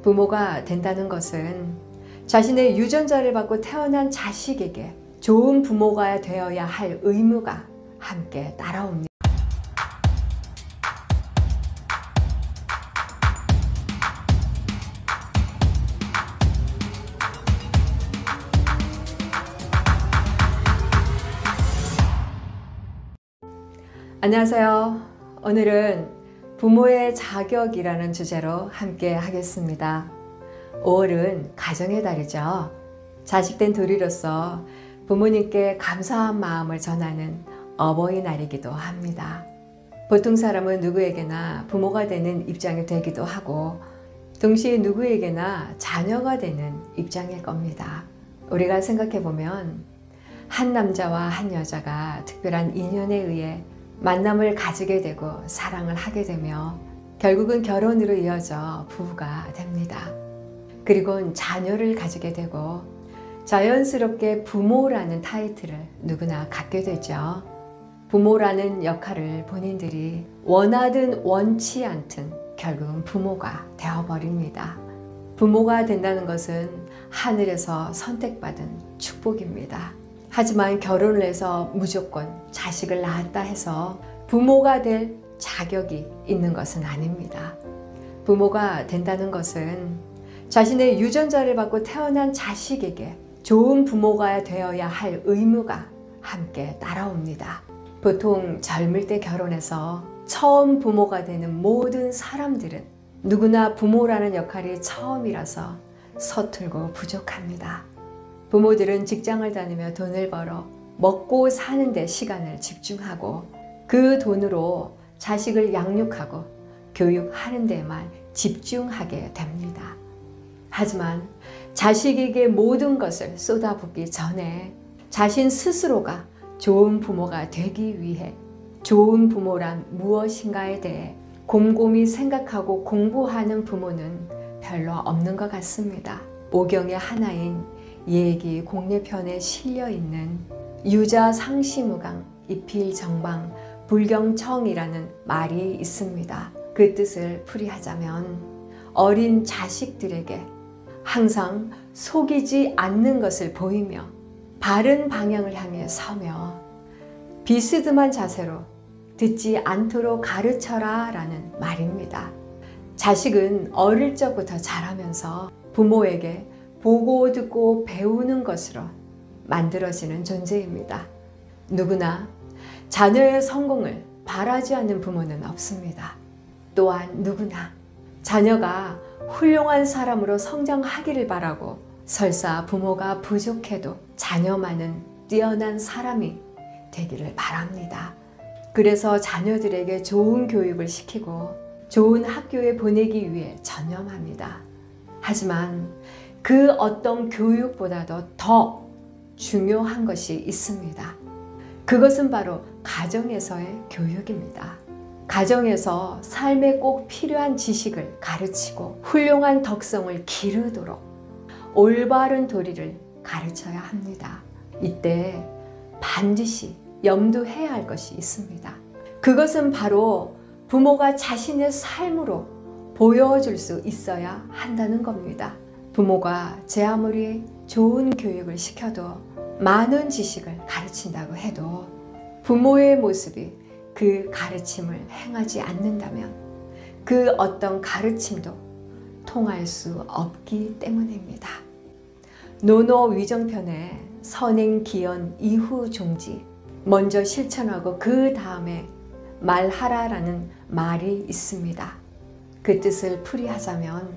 부모가 된다는 것은 자신의 유전자를 받고 태어난 자식에게 좋은 부모가 되어야 할 의무가 함께 따라옵니다. 안녕하세요. 오늘은 부모의 자격이라는 주제로 함께 하겠습니다. 5월은 가정의 달이죠. 자식된 도리로서 부모님께 감사한 마음을 전하는 어버이날이기도 합니다. 보통 사람은 누구에게나 부모가 되는 입장이 되기도 하고 동시에 누구에게나 자녀가 되는 입장일 겁니다. 우리가 생각해보면 한 남자와 한 여자가 특별한 인연에 의해 만남을 가지게 되고 사랑을 하게 되며 결국은 결혼으로 이어져 부부가 됩니다. 그리고 자녀를 가지게 되고 자연스럽게 부모라는 타이틀을 누구나 갖게 되죠. 부모라는 역할을 본인들이 원하든 원치 않든 결국은 부모가 되어버립니다. 부모가 된다는 것은 하늘에서 선택받은 축복입니다. 하지만 결혼을 해서 무조건 자식을 낳았다 해서 부모가 될 자격이 있는 것은 아닙니다. 부모가 된다는 것은 자신의 유전자를 받고 태어난 자식에게 좋은 부모가 되어야 할 의무가 함께 따라옵니다. 보통 젊을 때 결혼해서 처음 부모가 되는 모든 사람들은 누구나 부모라는 역할이 처음이라서 서툴고 부족합니다. 부모들은 직장을 다니며 돈을 벌어 먹고 사는 데 시간을 집중하고 그 돈으로 자식을 양육하고 교육하는 데만 집중하게 됩니다. 하지만 자식에게 모든 것을 쏟아붓기 전에 자신 스스로가 좋은 부모가 되기 위해 좋은 부모란 무엇인가에 대해 곰곰이 생각하고 공부하는 부모는 별로 없는 것 같습니다. 오경의 하나인 예기 공례편에 실려있는 유자상시무강 이필정방 불경청이라는 말이 있습니다. 그 뜻을 풀이하자면 어린 자식들에게 항상 속이지 않는 것을 보이며 바른 방향을 향해 서며 비스듬한 자세로 듣지 않도록 가르쳐라 라는 말입니다. 자식은 어릴 적부터 자라면서 부모에게 보고 듣고 배우는 것으로 만들어지는 존재입니다. 누구나 자녀의 성공을 바라지 않는 부모는 없습니다. 또한 누구나 자녀가 훌륭한 사람으로 성장하기를 바라고 설사 부모가 부족해도 자녀만은 뛰어난 사람이 되기를 바랍니다. 그래서 자녀들에게 좋은 교육을 시키고 좋은 학교에 보내기 위해 전념합니다. 하지만 그 어떤 교육보다도 더 중요한 것이 있습니다. 그것은 바로 가정에서의 교육입니다. 가정에서 삶에 꼭 필요한 지식을 가르치고 훌륭한 덕성을 기르도록 올바른 도리를 가르쳐야 합니다. 이때 반드시 염두해야 할 것이 있습니다. 그것은 바로 부모가 자신의 삶으로 보여줄 수 있어야 한다는 겁니다. 부모가 제 아무리 좋은 교육을 시켜도 많은 지식을 가르친다고 해도 부모의 모습이 그 가르침을 행하지 않는다면 그 어떤 가르침도 통할 수 없기 때문입니다. 노노위정편에 선행기연 이후 종지, 먼저 실천하고 그 다음에 말하라라는 말이 있습니다. 그 뜻을 풀이하자면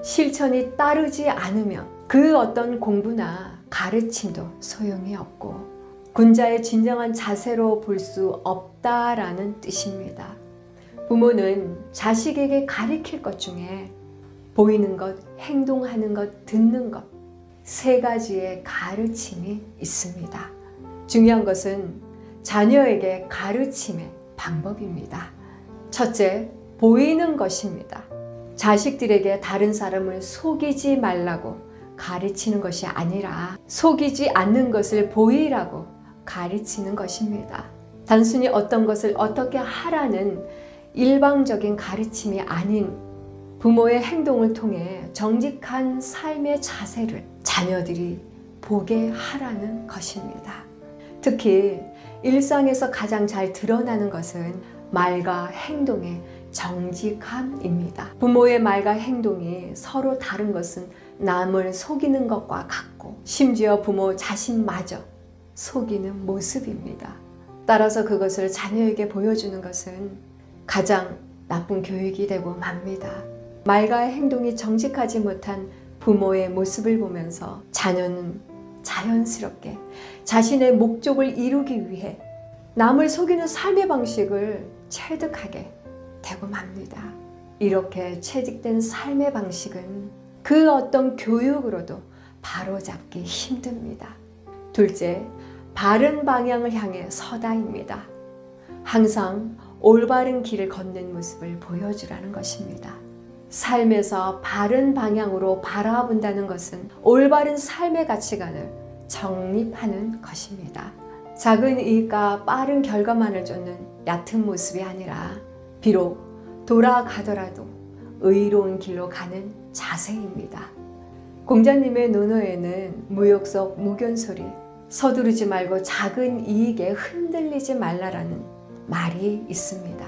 실천이 따르지 않으면 그 어떤 공부나 가르침도 소용이 없고 군자의 진정한 자세로 볼 수 없다라는 뜻입니다. 부모는 자식에게 가르칠 것 중에 보이는 것, 행동하는 것, 듣는 것 세 가지의 가르침이 있습니다. 중요한 것은 자녀에게 가르침의 방법입니다. 첫째, 보이는 것입니다. 자식들에게 다른 사람을 속이지 말라고 가르치는 것이 아니라 속이지 않는 것을 보이라고 가르치는 것입니다. 단순히 어떤 것을 어떻게 하라는 일방적인 가르침이 아닌 부모의 행동을 통해 정직한 삶의 자세를 자녀들이 보게 하라는 것입니다. 특히 일상에서 가장 잘 드러나는 것은 말과 행동의 정직함입니다. 부모의 말과 행동이 서로 다른 것은 남을 속이는 것과 같고 심지어 부모 자신마저 속이는 모습입니다. 따라서 그것을 자녀에게 보여주는 것은 가장 나쁜 교육이 되고 맙니다. 말과 행동이 정직하지 못한 부모의 모습을 보면서 자녀는 자연스럽게 자신의 목적을 이루기 위해 남을 속이는 삶의 방식을 체득하게 되고 맙니다. 이렇게 체득된 삶의 방식은 그 어떤 교육으로도 바로잡기 힘듭니다. 둘째, 바른 방향을 향해 서다입니다. 항상 올바른 길을 걷는 모습을 보여주라는 것입니다. 삶에서 바른 방향으로 바라본다는 것은 올바른 삶의 가치관을 정립하는 것입니다. 작은 이익과 빠른 결과만을 쫓는 얕은 모습이 아니라 비록 돌아가더라도 의로운 길로 가는 자세입니다. 공자님의 논어에는 무역 속 무견소리, 서두르지 말고 작은 이익에 흔들리지 말라라는 말이 있습니다.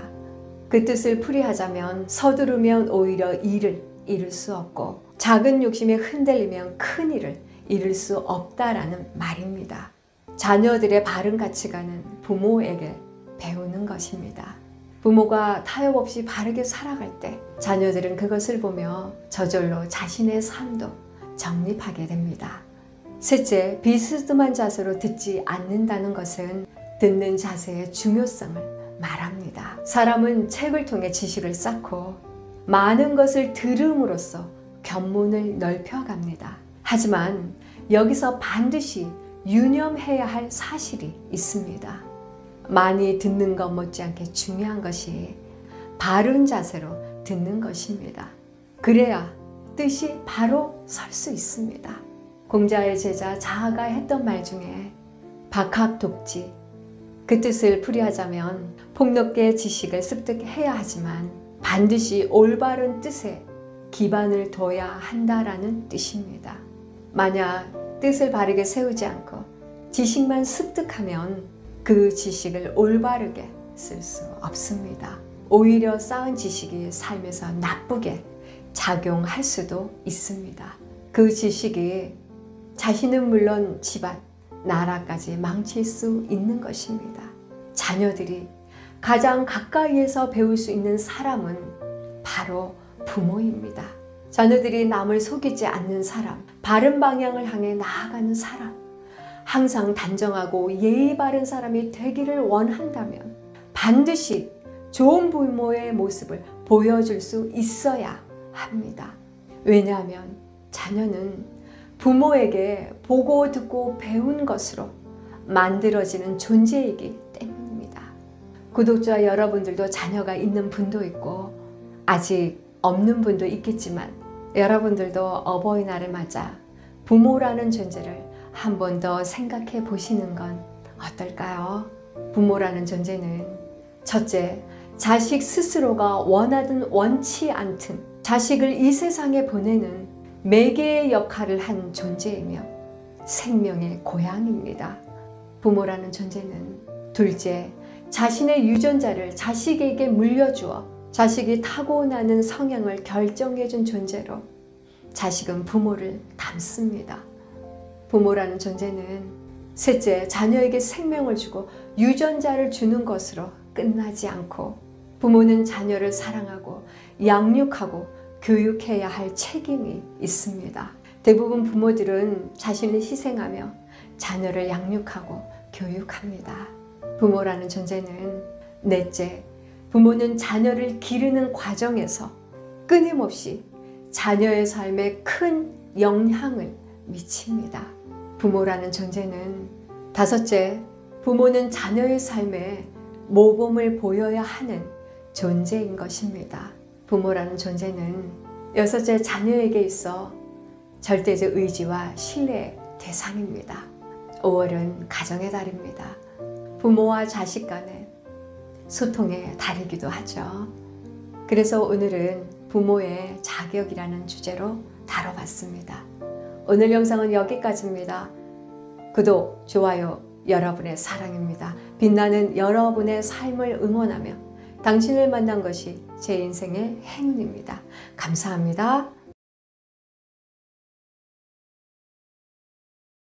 그 뜻을 풀이하자면 서두르면 오히려 일을 이룰 수 없고 작은 욕심에 흔들리면 큰 일을 이룰 수 없다라는 말입니다. 자녀들의 바른 가치관은 부모에게 배우는 것입니다. 부모가 타협 없이 바르게 살아갈 때 자녀들은 그것을 보며 저절로 자신의 삶도 정립하게 됩니다. 셋째, 비스듬한 자세로 듣지 않는다는 것은 듣는 자세의 중요성을 말합니다. 사람은 책을 통해 지식을 쌓고 많은 것을 들음으로써 견문을 넓혀갑니다. 하지만 여기서 반드시 유념해야 할 사실이 있습니다. 많이 듣는 것 못지않게 중요한 것이 바른 자세로 듣는 것입니다. 그래야 뜻이 바로 설 수 있습니다. 공자의 제자 자아가 했던 말 중에 박학독지, 그 뜻을 풀이하자면 폭넓게 지식을 습득해야 하지만 반드시 올바른 뜻에 기반을 둬야 한다라는 뜻입니다. 만약 뜻을 바르게 세우지 않고 지식만 습득하면 그 지식을 올바르게 쓸 수 없습니다. 오히려 쌓은 지식이 삶에서 나쁘게 작용할 수도 있습니다. 그 지식이 자신은 물론 집안, 나라까지 망칠 수 있는 것입니다. 자녀들이 가장 가까이에서 배울 수 있는 사람은 바로 부모입니다. 자녀들이 남을 속이지 않는 사람, 바른 방향을 향해 나아가는 사람, 항상 단정하고 예의 바른 사람이 되기를 원한다면 반드시 좋은 부모의 모습을 보여줄 수 있어야 합니다. 왜냐하면 자녀는 부모에게 보고 듣고 배운 것으로 만들어지는 존재이기 때문입니다. 구독자 여러분들도 자녀가 있는 분도 있고 아직 없는 분도 있겠지만 여러분들도 어버이날을 맞아 부모라는 존재를 한 번 더 생각해 보시는 건 어떨까요? 부모라는 존재는 첫째, 자식 스스로가 원하든 원치 않든 자식을 이 세상에 보내는 매개의 역할을 한 존재이며 생명의 고향입니다. 부모라는 존재는 둘째, 자신의 유전자를 자식에게 물려주어 자식이 타고나는 성향을 결정해준 존재로 자식은 부모를 닮습니다. 부모라는 존재는 셋째, 자녀에게 생명을 주고 유전자를 주는 것으로 끝나지 않고 부모는 자녀를 사랑하고 양육하고 교육해야 할 책임이 있습니다. 대부분 부모들은 자신을 희생하며 자녀를 양육하고 교육합니다. 부모라는 존재는 넷째, 부모는 자녀를 기르는 과정에서 끊임없이 자녀의 삶에 큰 영향을 미칩니다. 부모라는 존재는 다섯째, 부모는 자녀의 삶에 모범을 보여야 하는 존재인 것입니다. 부모라는 존재는 여섯째, 자녀에게 있어 절대적 의지와 신뢰의 대상입니다. 5월은 가정의 달입니다. 부모와 자식 간의 소통의 달이기도 하죠. 그래서 오늘은 부모의 자격이라는 주제로 다뤄봤습니다. 오늘 영상은 여기까지입니다. 구독, 좋아요, 여러분의 사랑입니다. 빛나는 여러분의 삶을 응원하며 당신을 만난 것이 제 인생의 행운입니다. 감사합니다.